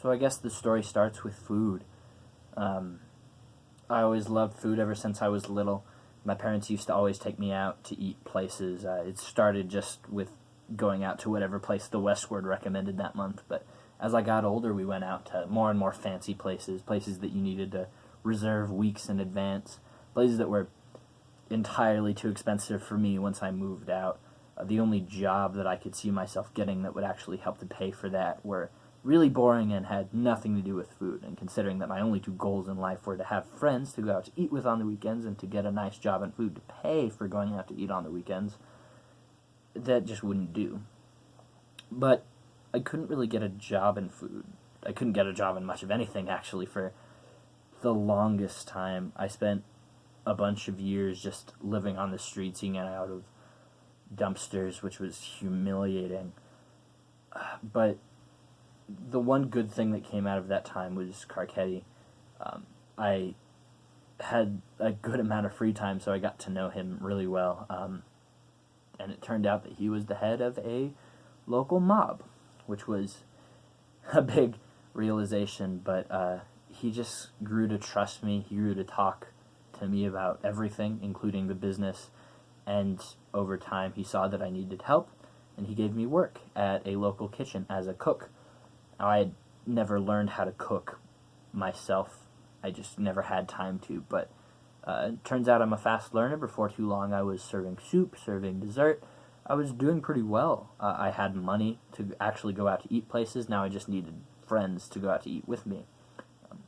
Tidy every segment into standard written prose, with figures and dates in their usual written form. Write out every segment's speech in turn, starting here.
So I guess the story starts with food. Um, I always loved food ever since I was little. My parents used to always take me out to eat places. It started just with going out to whatever place the Westward recommended that month, but as I got older, we went out to more and more fancy places, places that you needed to reserve weeks in advance, places that were entirely too expensive for me once I moved out. The only job that I could see myself getting that would actually help to pay for that were really boring and had nothing to do with food. And considering that my only two goals in life were to have friends to go out to eat with on the weekends and to get a nice job and food to pay for going out to eat on the weekends, that just wouldn't do. But I couldn't really get a job in food. I couldn't get a job in much of anything, actually, for the longest time. I spent a bunch of years just living on the streets, eating out of dumpsters, which was humiliating. But the one good thing that came out of that time was Carcetti. I had a good amount of free time, so I got to know him really well. And it turned out that he was the head of a local mob, which was a big realization, but he just grew to trust me. He grew to talk to me about everything, including the business, and over time he saw that I needed help, and he gave me work at a local kitchen as a cook. Now, I had never learned how to cook myself. I just never had time to, but it turns out I'm a fast learner. Before too long, I was serving soup, serving dessert. I was doing pretty well. I had money to actually go out to eat places. Now I just needed friends to go out to eat with me.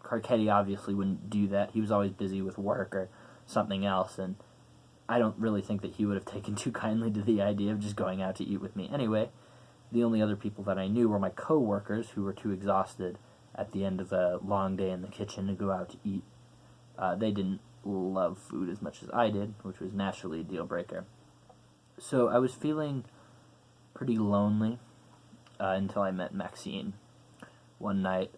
Carcetti obviously wouldn't do that. He was always busy with work or something else, and I don't really think that he would have taken too kindly to the idea of just going out to eat with me anyway. The only other people that I knew were my co-workers, who were too exhausted at the end of a long day in the kitchen to go out to eat. They didn't love food as much as I did, which was naturally a deal breaker. So I was feeling pretty lonely until I met Maxine. One night,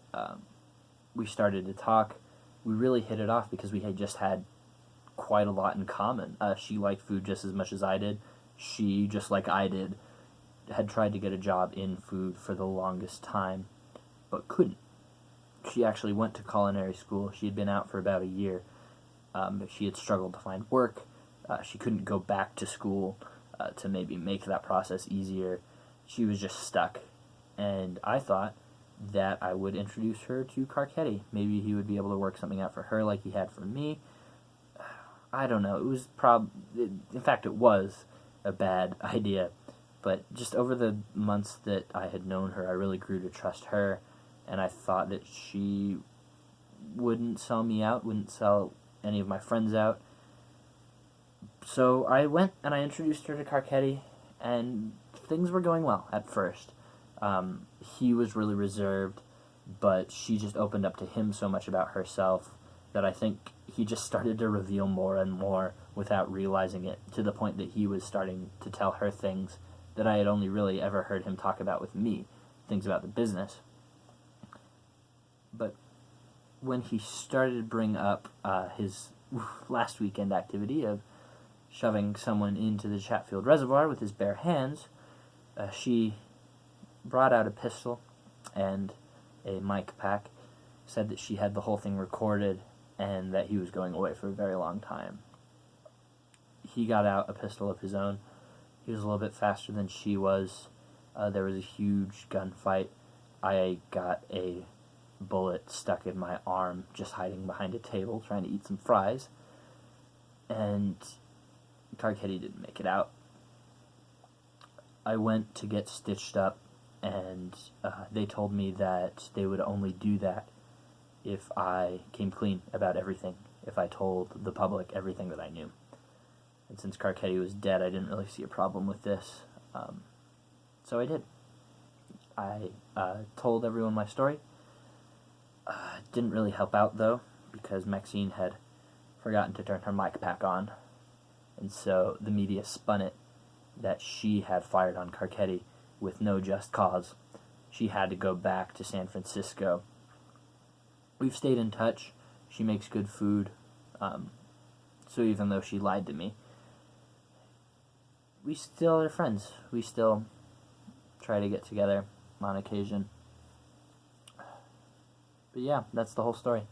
we started to talk. We really hit it off because we had just had quite a lot in common. She liked food just as much as I did. She, just like I did, had tried to get a job in food for the longest time, but couldn't. She actually went to culinary school. She had been out for about a year, but she had struggled to find work. She couldn't go back to school to maybe make that process easier. She was just stuck, and I thought that I would introduce her to Carcetti. Maybe he would be able to work something out for her like he had for me. I don't know. It was in fact, it was a bad idea. But just over the months that I had known her, I really grew to trust her, and I thought that she wouldn't sell me out, wouldn't sell any of my friends out. So I went and I introduced her to Carcetti, and things were going well at first. He was really reserved, but she just opened up to him so much about herself that I think he just started to reveal more and more without realizing it, to the point that he was starting to tell her things that I had only really ever heard him talk about with me, things about the business. But when he started to bring up his last weekend activity of shoving someone into the Chatfield Reservoir with his bare hands, she brought out a pistol and a mic pack, said that she had the whole thing recorded, and that he was going away for a very long time. He got out a pistol of his own. He was a little bit faster than she was. There was a huge gunfight. I got a bullet stuck in my arm, just hiding behind a table, trying to eat some fries. And Carcetti didn't make it out. I went to get stitched up, and they told me that they would only do that if I came clean about everything, if I told the public everything that I knew. And since Carcetti was dead, I didn't really see a problem with this. So I did. I told everyone my story. Didn't really help out, though, because Maxine had forgotten to turn her mic pack on. And so the media spun it that she had fired on Carcetti with no just cause. She had to go back to San Francisco. We've stayed in touch. She makes good food. So even though she lied to me, we still are friends. We still try to get together on occasion. But yeah, that's the whole story.